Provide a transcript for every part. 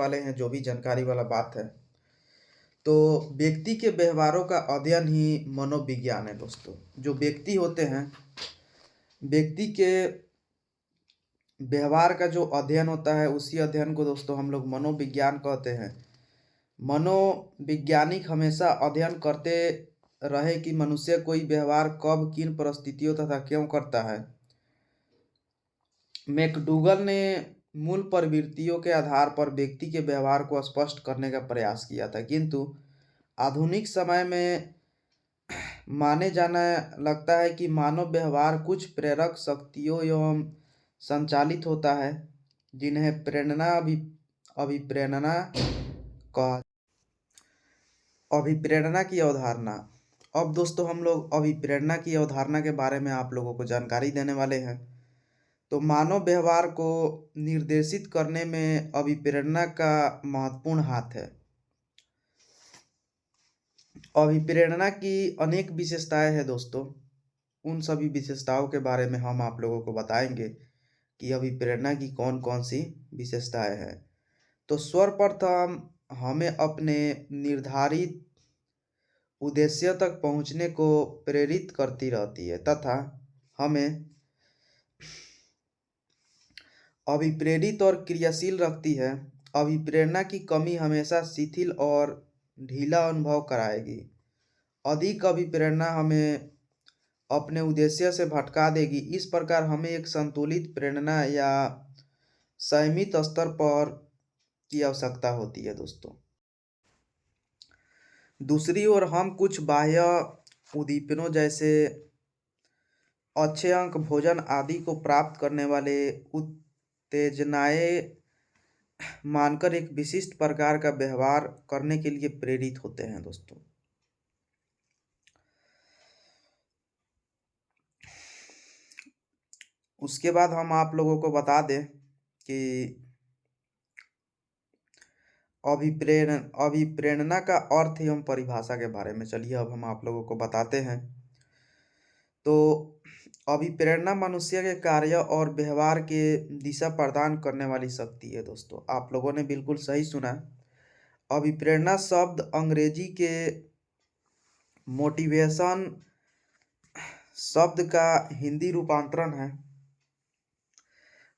वाले हैं, जो भी जानकारी वाला बात है। तो व्यक्ति के व्यवहारों का अध्ययन ही मनोविज्ञान है दोस्तों। जो व्यक्ति होते हैं, व्यक्ति के व्यवहार का जो अध्ययन होता है, उसी अध्ययन को दोस्तों हम लोग मनोविज्ञान कहते हैं। मनोवैज्ञानिक हमेशा अध्ययन करते रहे कि मनुष्य कोई व्यवहार कब, किन परिस्थितियों तथा क्यों करता है। मैकडूगल ने मूल प्रवृत्तियों के आधार पर व्यक्ति के व्यवहार को स्पष्ट करने का प्रयास किया था, किंतु आधुनिक समय में माने जाना लगता है कि मानव व्यवहार कुछ प्रेरक शक्तियों एवं संचालित होता है, जिन्हें अभिप्रेरणा कहा अभिप्रेरणा की अवधारणा। अब दोस्तों हम लोग अभिप्रेरणा की अवधारणा के बारे में आप लोगों को जानकारी देने वाले हैं। तो मानव व्यवहार को निर्देशित करने में अभिप्रेरणा का महत्वपूर्ण हाथ है। अभिप्रेरणा की अनेक विशेषताएं हैं दोस्तों। उन सभी विशेषताओं के बारे में हम आप लोगों को बताएंगे कि अभिप्रेरणा की कौन कौन सी विशेषताएं हैं। तो सर्वप्रथम हमें अपने निर्धारित उद्देश्य तक पहुंचने को प्रेरित करती रहती है तथा हमें अभिप्रेरित और क्रियाशील रखती है। अभिप्रेरणा की कमी हमेशा शिथिल और ढीला अनुभव कराएगी। अधिक अभिप्रेरणा हमें अपने उद्देश्य से भटका देगी। इस प्रकार हमें एक संतुलित प्रेरणा या संयमित स्तर पर की आवश्यकता होती है दोस्तों। दूसरी ओर हम कुछ बाह्य उद्दीपनों जैसे अच्छे अंक, भोजन आदि को प्राप्त करने वाले उत्तेजनाएं मानकर एक विशिष्ट प्रकार का व्यवहार करने के लिए प्रेरित होते हैं दोस्तों। उसके बाद हम आप लोगों को बता दें कि अभिप्रेरणा का अर्थ एवं परिभाषा के बारे में। चलिए अब हम आप लोगों को बताते हैं। तो अभिप्रेरणा मनुष्य के कार्य और व्यवहार के दिशा प्रदान करने वाली शक्ति है दोस्तों। आप लोगों ने बिल्कुल सही सुना। अभिप्रेरणा शब्द अंग्रेजी के मोटिवेशन शब्द का हिंदी रूपांतरण है।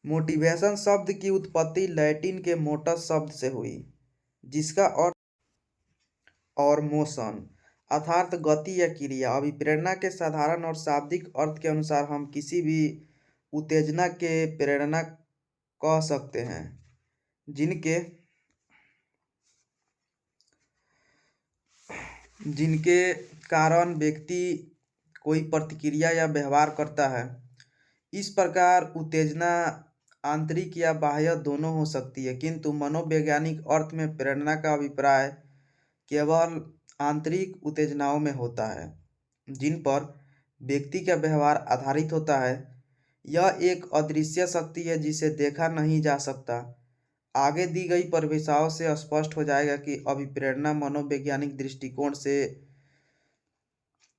मोटिवेशन शब्द की उत्पत्ति लैटिन के मोटस शब्द से हुई, जिसका अर्थ और मोशन अर्थात गति या क्रिया। अभिप्रेरणा के साधारण और शाब्दिक अर्थ के अनुसार हम किसी भी उत्तेजना के प्रेरणा कह सकते हैं, जिनके कारण व्यक्ति कोई प्रतिक्रिया या व्यवहार करता है। इस प्रकार उत्तेजना आंतरिक या बाह्य दोनों हो सकती है, किंतु मनोवैज्ञानिक अर्थ में प्रेरणा का अभिप्राय केवल आंतरिक उत्तेजनाओं में होता है, जिन पर व्यक्ति का व्यवहार आधारित होता है। यह एक अदृश्य शक्ति है जिसे देखा नहीं जा सकता। आगे दी गई परिभाषाओं से स्पष्ट हो जाएगा कि अभिप्रेरणा मनोवैज्ञानिक दृष्टिकोण से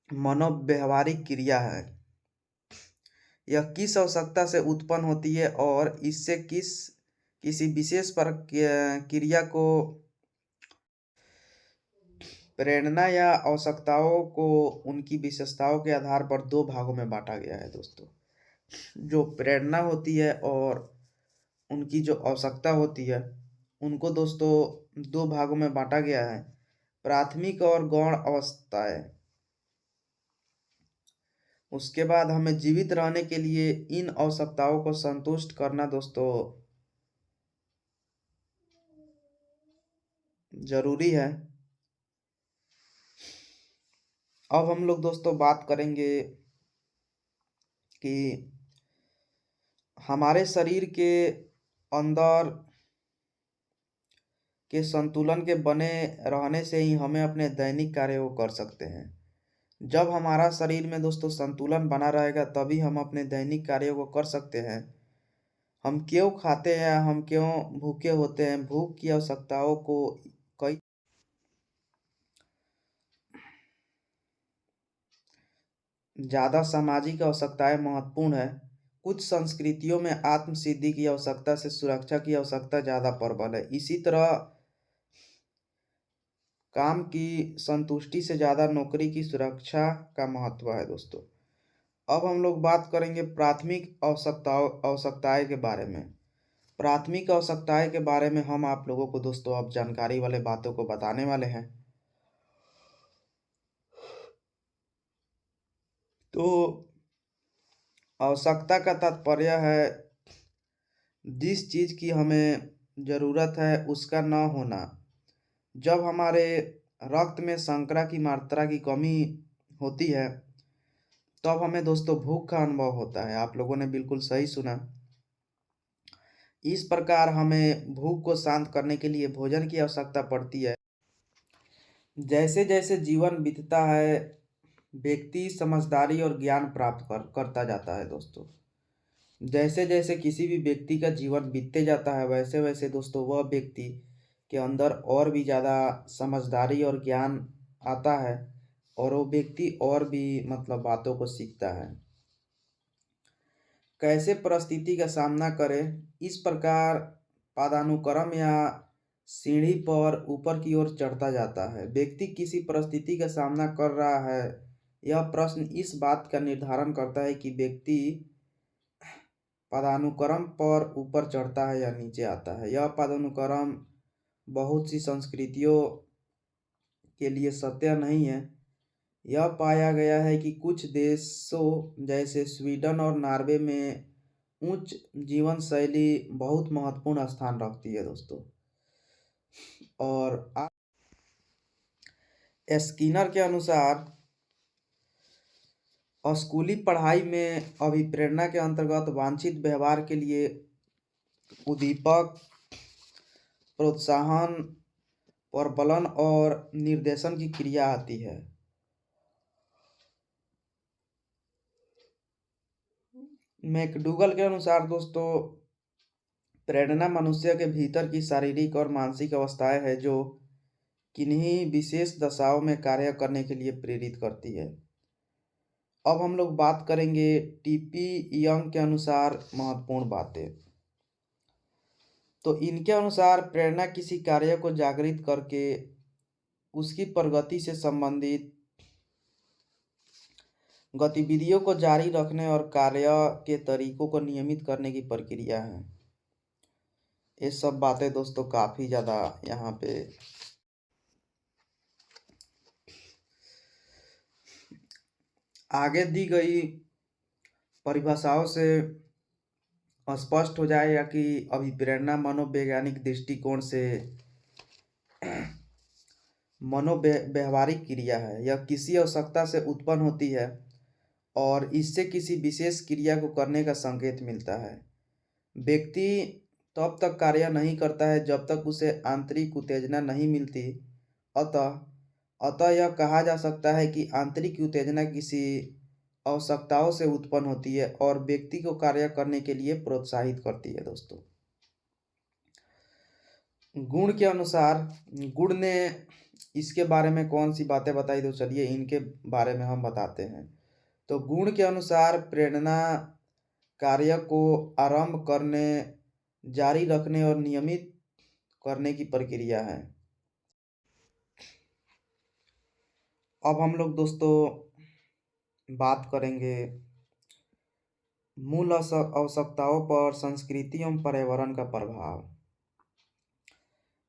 मनोव्यवहारिक क्रिया है। यह किस आवश्यकता से उत्पन्न होती है और इससे किसी विशेष क्रिया को प्रेरणा या आवश्यकताओं को उनकी विशेषताओं के आधार पर दो भागों में बांटा गया है दोस्तों। जो प्रेरणा होती है और उनकी जो आवश्यकता होती है, उनको दोस्तों दो भागों में बांटा गया है, प्राथमिक और गौण अवस्थाएं। उसके बाद हमें जीवित रहने के लिए इन आवश्यकताओं को संतुष्ट करना दोस्तों जरूरी है। अब हम लोग दोस्तों बात करेंगे कि हमारे शरीर के अंदर के संतुलन के बने रहने से ही हमें अपने दैनिक कार्यों को कर सकते हैं। जब हमारा शरीर में दोस्तों संतुलन बना रहेगा, तभी हम अपने दैनिक कार्यों को कर सकते हैं। हम क्यों खाते हैं, हम क्यों भूखे होते हैं, भूख की आवश्यकताओं को कई ज़्यादा सामाजिक आवश्यकताएं महत्वपूर्ण है। कुछ संस्कृतियों में आत्म सिद्धि की आवश्यकता से सुरक्षा की आवश्यकता ज़्यादा प्रबल है। इसी तरह काम की संतुष्टि से ज़्यादा नौकरी की सुरक्षा का महत्व है दोस्तों। अब हम लोग बात करेंगे प्राथमिक आवश्यकताएं के बारे में। प्राथमिक आवश्यकताएं के बारे में हम आप लोगों को दोस्तों अब जानकारी वाले बातों को बताने वाले हैं। तो आवश्यकता का तात्पर्य है जिस चीज़ की हमें ज़रूरत है उसका न होना। जब हमारे रक्त में शर्करा की मात्रा की कमी होती है तब हमें दोस्तों भूख का अनुभव होता है। आप लोगों ने बिल्कुल सही सुना। इस प्रकार हमें भूख को शांत करने के लिए भोजन की आवश्यकता पड़ती है। जैसे जैसे जीवन बीतता है व्यक्ति समझदारी और ज्ञान प्राप्त करता जाता है दोस्तों। जैसे जैसे किसी भी व्यक्ति का जीवन बीतते जाता है वैसे वैसे दोस्तों वह व्यक्ति के अंदर और भी ज़्यादा समझदारी और ज्ञान आता है और वो व्यक्ति और भी मतलब बातों को सीखता है। कैसे परिस्थिति का सामना करें, इस प्रकार पदानुक्रम या सीढ़ी पर ऊपर की ओर चढ़ता जाता है। व्यक्ति किसी परिस्थिति का सामना कर रहा है, यह प्रश्न इस बात का निर्धारण करता है कि व्यक्ति पदानुक्रम पर ऊपर चढ़ता है या नीचे आता है। यह पदानुक्रम बहुत सी संस्कृतियों के लिए सत्य नहीं है। यह पाया गया है कि कुछ देशों जैसे स्वीडन और नॉर्वे में उच्च जीवन शैली बहुत महत्वपूर्ण स्थान रखती है दोस्तों। और स्किनर के अनुसार स्कूली पढ़ाई में अभिप्रेरणा के अंतर्गत वांछित व्यवहार के लिए उद्दीपक, प्रोत्साहन, प्रबलन और निर्देशन की क्रिया आती है। मैकडूगल के अनुसार दोस्तों प्रेरणा मनुष्य के भीतर की शारीरिक और मानसिक अवस्थाएं है जो किन्हीं विशेष दशाओं में कार्य करने के लिए प्रेरित करती है। अब हम लोग बात करेंगे टीपी यंग के अनुसार महत्वपूर्ण बातें। तो इनके अनुसार प्रेरणा किसी कार्य को जागृत करके उसकी प्रगति से संबंधित गतिविधियों को जारी रखने और कार्य के तरीकों को नियमित करने की प्रक्रिया है। ये सब बातें दोस्तों काफ़ी ज़्यादा यहाँ पे आगे दी गई परिभाषाओं से स्पष्ट हो जाएगा कि अभिप्रेरणा मनोवैज्ञानिक दृष्टिकोण से मनोव्यवहारिक क्रिया है। यह किसी आवश्यकता से उत्पन्न होती है और इससे किसी विशेष क्रिया को करने का संकेत मिलता है। व्यक्ति तब तक कार्य नहीं करता है जब तक उसे आंतरिक उत्तेजना नहीं मिलती। अतः यह कहा जा सकता है कि आंतरिक उत्तेजना किसी आवश्यकताओं से उत्पन्न होती है और व्यक्ति को कार्य करने के लिए प्रोत्साहित करती है दोस्तों। गुण के अनुसार गुण ने इसके बारे में कौन सी बातें बताई, तो चलिए इनके बारे में हम बताते हैं। तो गुण के अनुसार प्रेरणा कार्य को आरंभ करने, जारी रखने और नियमित करने की प्रक्रिया है। अब हम लोग दोस्तों बात करेंगे मूल आवश्यकताओं पर संस्कृति एवं पर्यावरण का प्रभाव।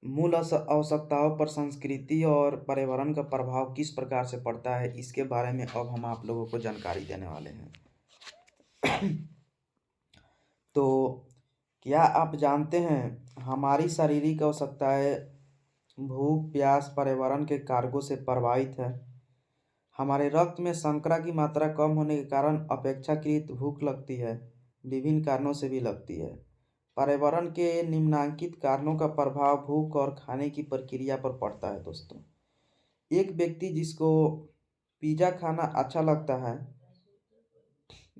मूल आवश्यकताओं पर संस्कृति और पर्यावरण का प्रभाव किस प्रकार से पड़ता है, इसके बारे में अब हम आप लोगों को जानकारी देने वाले हैं। तो क्या आप जानते हैं हमारी शारीरिक आवश्यकताएं भूख, प्यास, पर्यावरण के कारकों से प्रभावित है। हमारे रक्त में शर्करा की मात्रा कम होने के कारण अपेक्षाकृत भूख लगती है, विभिन्न कारणों से भी लगती है। पर्यावरण के निम्नलिखित कारणों का प्रभाव भूख और खाने की प्रक्रिया पर पड़ता है दोस्तों। एक व्यक्ति जिसको पिज़्ज़ा खाना अच्छा लगता है,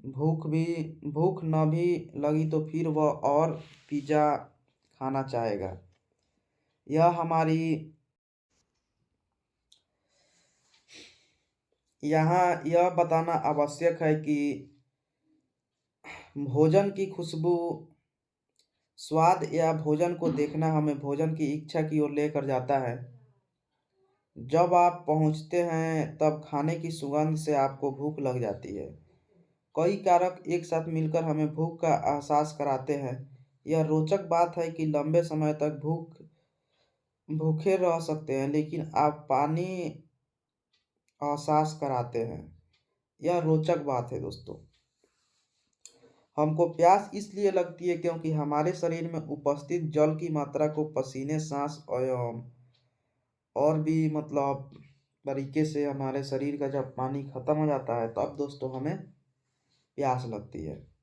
भूख न भी लगी तो फिर वह और पिज़्ज़ा खाना चाहेगा। यहाँ यह बताना आवश्यक है कि भोजन की खुशबू, स्वाद या भोजन को देखना हमें भोजन की इच्छा की ओर लेकर जाता है। जब आप पहुँचते हैं तब खाने की सुगंध से आपको भूख लग जाती है। कई कारक एक साथ मिलकर हमें भूख का एहसास कराते हैं। यह रोचक बात है कि लंबे समय तक भूखे रह सकते हैं, लेकिन आप पानी एहसास कराते हैं। यह रोचक बात है दोस्तों। हमको प्यास इसलिए लगती है क्योंकि हमारे शरीर में उपस्थित जल की मात्रा को पसीने, सांस और भी मतलब तरीके से हमारे शरीर का जब पानी खत्म हो जाता है तब दोस्तों हमें प्यास लगती है।